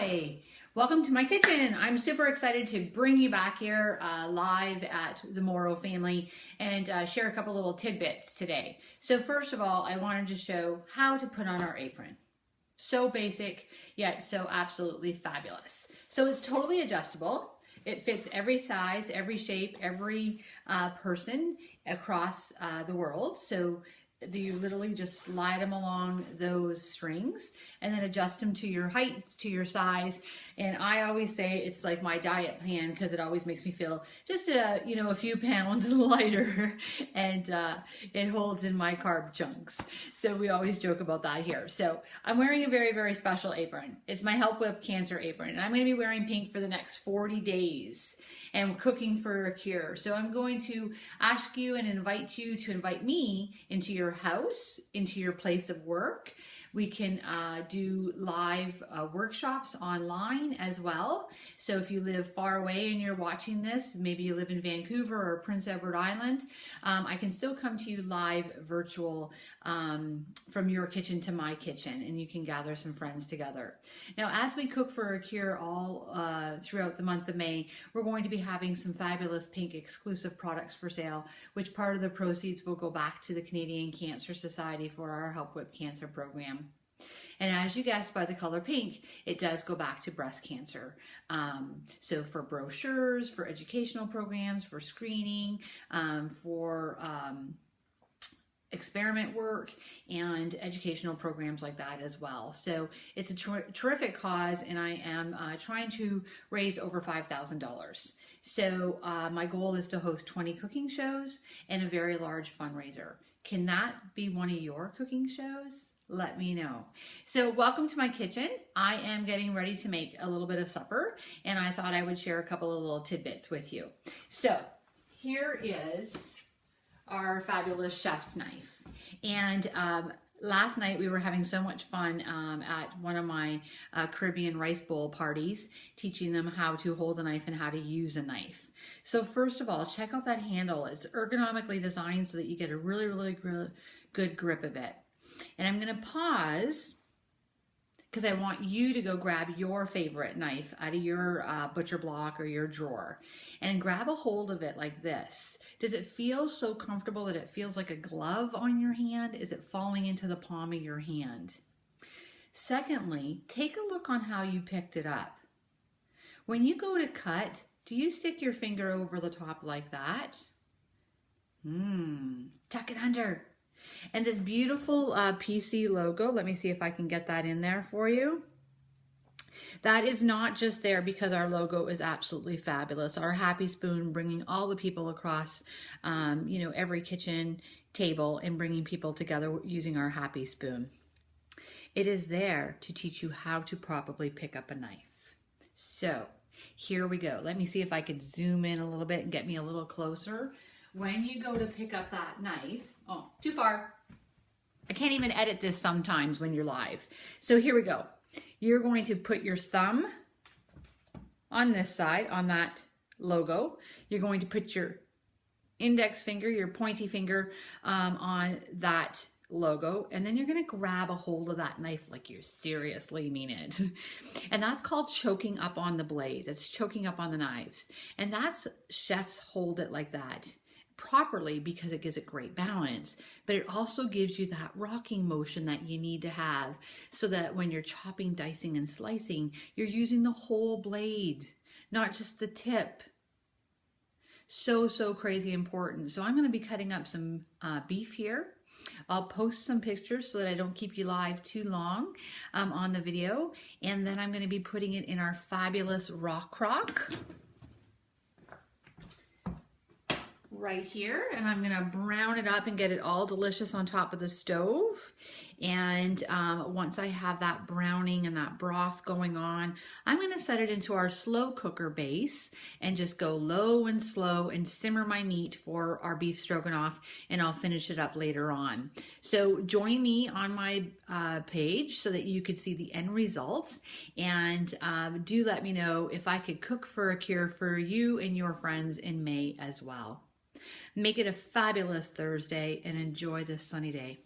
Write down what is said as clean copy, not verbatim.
Hi, welcome to my kitchen. I'm super excited to bring you back here live at the Moreau family and share a couple little tidbits today. So first of all, I wanted to show how to put on our apron. So basic, yet so absolutely fabulous. So it's totally adjustable. It fits every size, every shape, every person across the world. So you literally just slide them along those strings and then adjust them to your height, to your size. And I always say it's like my diet plan because it always makes me feel just a few pounds lighter, and it holds in my carb chunks. So we always joke about that here. So I'm wearing a very, very special apron. It's my Help With Cancer apron, and I'm going to be wearing pink for the next 40 days and cooking for a cure. So I'm going to ask you and invite you to invite me into your house, into your place of work. We can do live workshops online as well. So if you live far away and you're watching this, maybe you live in Vancouver or Prince Edward Island, I can still come to you live virtual from your kitchen to my kitchen, and you can gather some friends together. Now, as we cook for a cure all throughout the month of May, we're going to be having some fabulous pink exclusive products for sale, which part of the proceeds will go back to the Canadian Cancer Society for our Help With Cancer program. And as you guessed by the color pink, it does go back to breast cancer. So for brochures, for educational programs, for screening, for experiment work and educational programs like that as well. So it's a terrific cause, and I am trying to raise over $5,000. So my goal is to host 20 cooking shows and a very large fundraiser. Can that be one of your cooking shows? Let me know. So welcome to my kitchen. I am getting ready to make a little bit of supper, and I thought I would share a couple of little tidbits with you. So here is our fabulous chef's knife. And last night we were having so much fun at one of my Caribbean rice bowl parties, teaching them how to hold a knife and how to use a knife. So first of all, check out that handle. It's ergonomically designed so that you get a really, really good grip of it. And I'm going to pause because I want you to go grab your favorite knife out of your butcher block or your drawer and grab a hold of it like this. Does it feel so comfortable that it feels like a glove on your hand? Is it falling into the palm of your hand? Secondly, take a look on how you picked it up. When you go to cut, do you stick your finger over the top like that? Tuck it under. And this beautiful PC logo, let me see if I can get that in there for you. That is not just there because our logo is absolutely fabulous. Our happy spoon, bringing all the people across, every kitchen table and bringing people together using our happy spoon. It is there to teach you how to properly pick up a knife. So here we go. Let me see if I can zoom in a little bit and get me a little closer. When you go to pick up that knife, oh, too far. I can't even edit this sometimes when you're live. So here we go. You're going to put your thumb on this side, on that logo. You're going to put your index finger, your pointy finger on that logo, and then you're going to grab a hold of that knife like you seriously mean it. And that's called choking up on the blade. It's choking up on the knives. And that's chefs hold it like that properly because it gives it great balance, but it also gives you that rocking motion that you need to have so that when you're chopping, dicing, and slicing, you're using the whole blade, not just the tip. So crazy important. So I'm going to be cutting up some beef here. I'll post some pictures so that I don't keep you live too long on the video, and then I'm going to be putting it in our fabulous rock crock right here, and I'm gonna brown it up and get it all delicious on top of the stove. And once I have that browning and that broth going on, I'm gonna set it into our slow cooker base and just go low and slow and simmer my meat for our beef stroganoff, and I'll finish it up later on. So join me on my page so that you could see the end results, and do let me know if I could cook for a cure for you and your friends in May as well. Make it a fabulous Thursday and enjoy this sunny day.